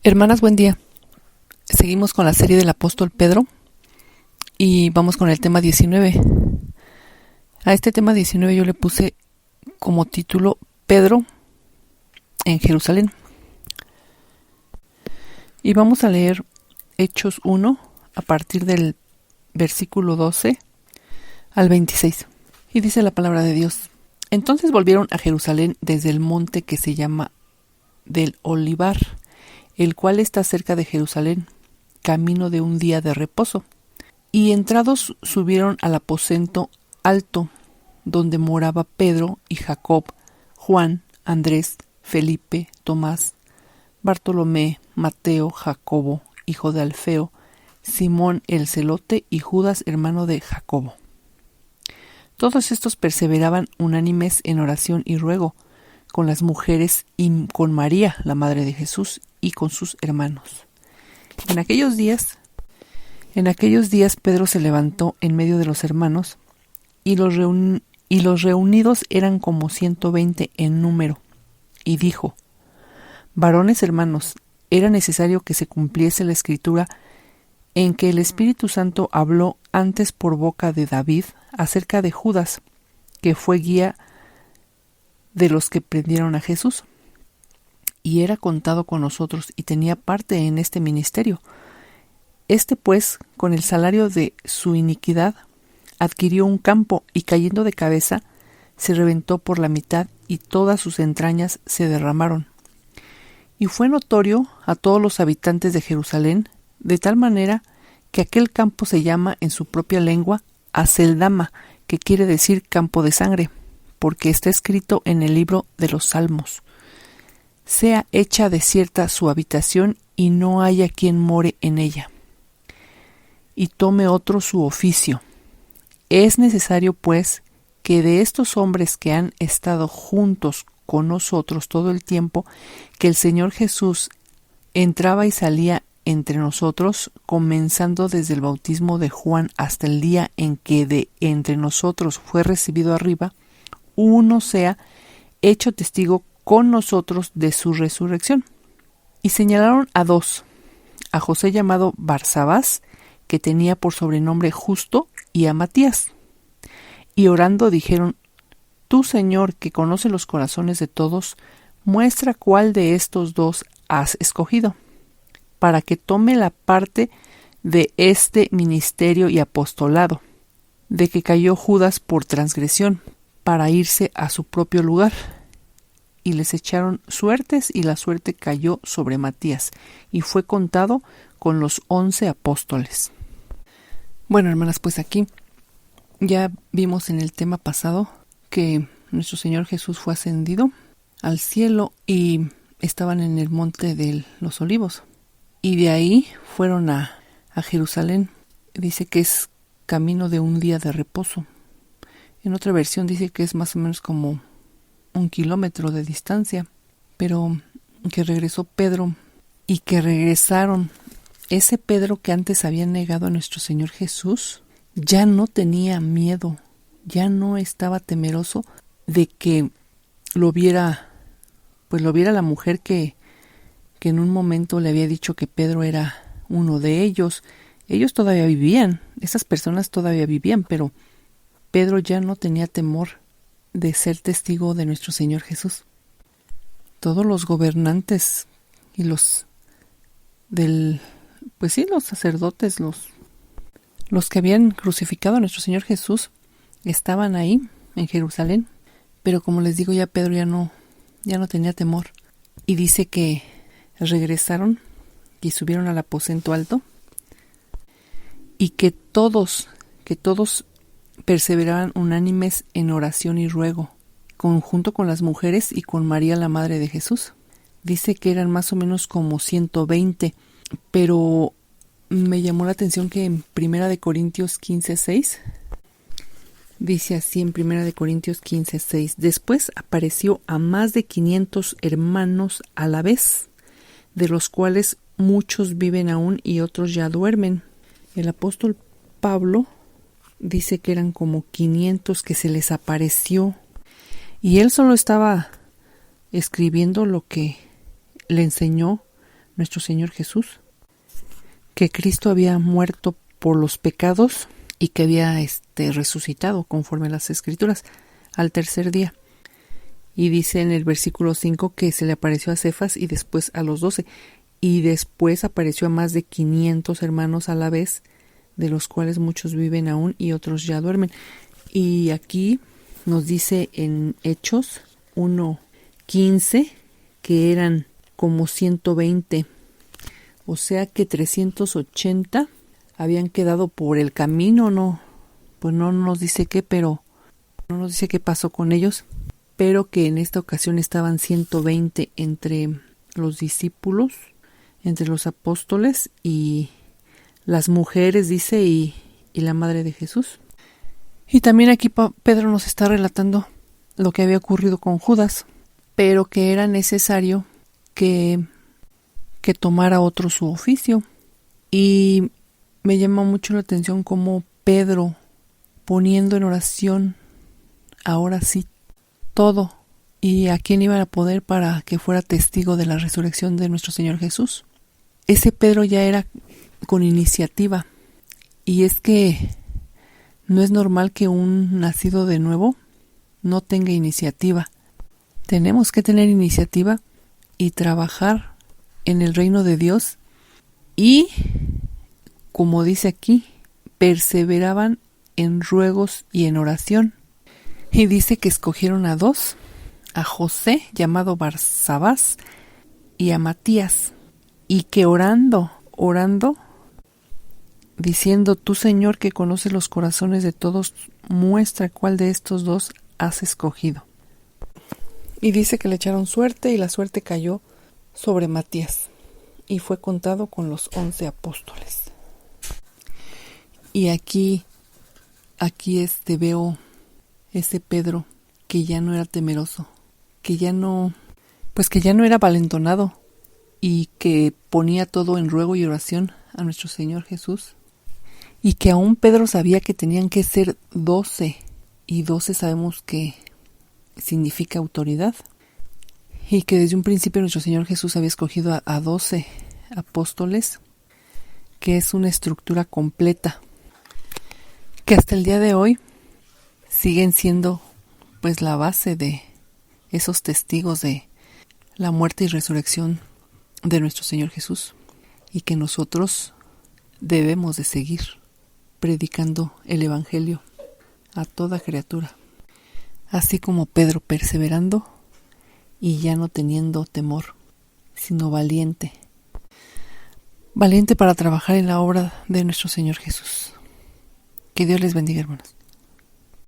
Hermanas, buen día. Seguimos con la serie del apóstol Pedro y vamos con el tema 19. A este tema 19 yo le puse como título Pedro en Jerusalén. Y vamos a leer Hechos 1 a partir del versículo 12 al 26. Y dice la palabra de Dios: Entonces volvieron a Jerusalén desde el monte que se llama del Olivar, el cual está cerca de Jerusalén, camino de un día de reposo. Y entrados subieron al aposento alto, donde moraba Pedro y Jacob, Juan, Andrés, Felipe, Tomás, Bartolomé, Mateo, Jacobo, hijo de Alfeo, Simón el celote y Judas, hermano de Jacobo. Todos estos perseveraban unánimes en oración y ruego, con las mujeres y con María, la madre de Jesús, y con sus hermanos. En aquellos días Pedro se levantó en medio de los hermanos, y los reunidos eran como 120 en número, y dijo: Varones hermanos, era necesario que se cumpliese la escritura en que el Espíritu Santo habló antes por boca de David acerca de Judas, que fue guía de los que prendieron a Jesús, y era contado con nosotros y tenía parte en este ministerio. Este pues, con el salario de su iniquidad, adquirió un campo y cayendo de cabeza, se reventó por la mitad y todas sus entrañas se derramaron. Y fue notorio a todos los habitantes de Jerusalén, de tal manera que aquel campo se llama en su propia lengua Aceldama, que quiere decir campo de sangre, porque está escrito en el libro de los Salmos: Sea hecha desierta su habitación y no haya quien more en ella, y tome otro su oficio. Es necesario, pues, que de estos hombres que han estado juntos con nosotros todo el tiempo que el Señor Jesús entraba y salía entre nosotros, comenzando desde el bautismo de Juan hasta el día en que de entre nosotros fue recibido arriba, uno sea hecho testigo con nosotros de su resurrección. Y señalaron a dos: a José llamado Barsabás, que tenía por sobrenombre Justo, y a Matías. Y orando dijeron: Tú, Señor, que conoces los corazones de todos, muestra cuál de estos dos has escogido, para que tome la parte de este ministerio y apostolado, de que cayó Judas por transgresión, para irse a su propio lugar. Y les echaron suertes, y la suerte cayó sobre Matías, y fue contado con los 11 apóstoles. Bueno, hermanas, pues aquí ya vimos en el tema pasado que nuestro Señor Jesús fue ascendido al cielo y estaban en el monte de los Olivos. Y de ahí fueron a Jerusalén. Dice que es camino de un día de reposo. En otra versión dice que es más o menos como 1 kilómetro de distancia, pero que regresó Pedro y que regresaron. Ese Pedro que antes había negado a nuestro Señor Jesús ya no tenía miedo, ya no estaba temeroso de que lo viera la mujer que en un momento le había dicho que Pedro era uno de ellos. Ellos todavía vivían, esas personas todavía vivían, pero Pedro ya no tenía temor de ser testigo de nuestro Señor Jesús. Todos los gobernantes y los sacerdotes, los que habían crucificado a nuestro Señor Jesús, estaban ahí en Jerusalén, pero como les digo, ya Pedro ya no tenía temor. Y dice que regresaron y subieron al aposento alto, y que todos perseveraban unánimes en oración y ruego, junto con las mujeres y con María, la madre de Jesús. Dice que eran más o menos como 120, pero me llamó la atención que en 1 Corintios 15:6 dice así, en 1 Corintios 15:6: Después apareció a más de 500 hermanos a la vez, de los cuales muchos viven aún y otros ya duermen. El apóstol Pablo dice que eran como 500 que se les apareció, y él solo estaba escribiendo lo que le enseñó nuestro Señor Jesús, que Cristo había muerto por los pecados y que había resucitado conforme a las Escrituras al tercer día. Y dice en el versículo 5 que se le apareció a Cefas y después a los 12. Y después apareció a más de 500 hermanos a la vez, de los cuales muchos viven aún y otros ya duermen. Y aquí nos dice en Hechos 1:15 que eran como 120. O sea que 380 habían quedado por el camino, no, pues no nos dice qué, pero no nos dice qué pasó con ellos, pero que en esta ocasión estaban 120 entre los discípulos, entre los apóstoles y las mujeres, dice, y la madre de Jesús. Y también aquí Pedro nos está relatando lo que había ocurrido con Judas, pero que era necesario que tomara otro su oficio. Y me llama mucho la atención cómo Pedro, poniendo en oración, ahora sí, todo, y a quién iba a poder para que fuera testigo de la resurrección de nuestro Señor Jesús. Ese Pedro ya era con iniciativa, y es que no es normal que un nacido de nuevo no tenga iniciativa. Tenemos que tener iniciativa y trabajar en el reino de Dios, y como dice aquí, perseveraban en ruegos y en oración. Y dice que escogieron a dos, a José, llamado Barsabás, y a Matías, y que orando, diciendo: tú, Señor, que conoces los corazones de todos, muestra cuál de estos dos has escogido. Y dice que le echaron suerte, y la suerte cayó sobre Matías, y fue contado con los 11 apóstoles. Y aquí veo ese Pedro que ya no era temeroso, que ya no era valentonado, y que ponía todo en ruego y oración a nuestro Señor Jesús, y que aún Pedro sabía que tenían que ser 12, y 12 sabemos que significa autoridad, y que desde un principio nuestro Señor Jesús había escogido a 12 apóstoles, que es una estructura completa, que hasta el día de hoy siguen siendo pues la base de esos testigos de la muerte y resurrección de nuestro Señor Jesús, y que nosotros debemos de seguir predicando el Evangelio a toda criatura, así como Pedro, perseverando y ya no teniendo temor, sino valiente para trabajar en la obra de nuestro Señor Jesús. Que Dios les bendiga, hermanos.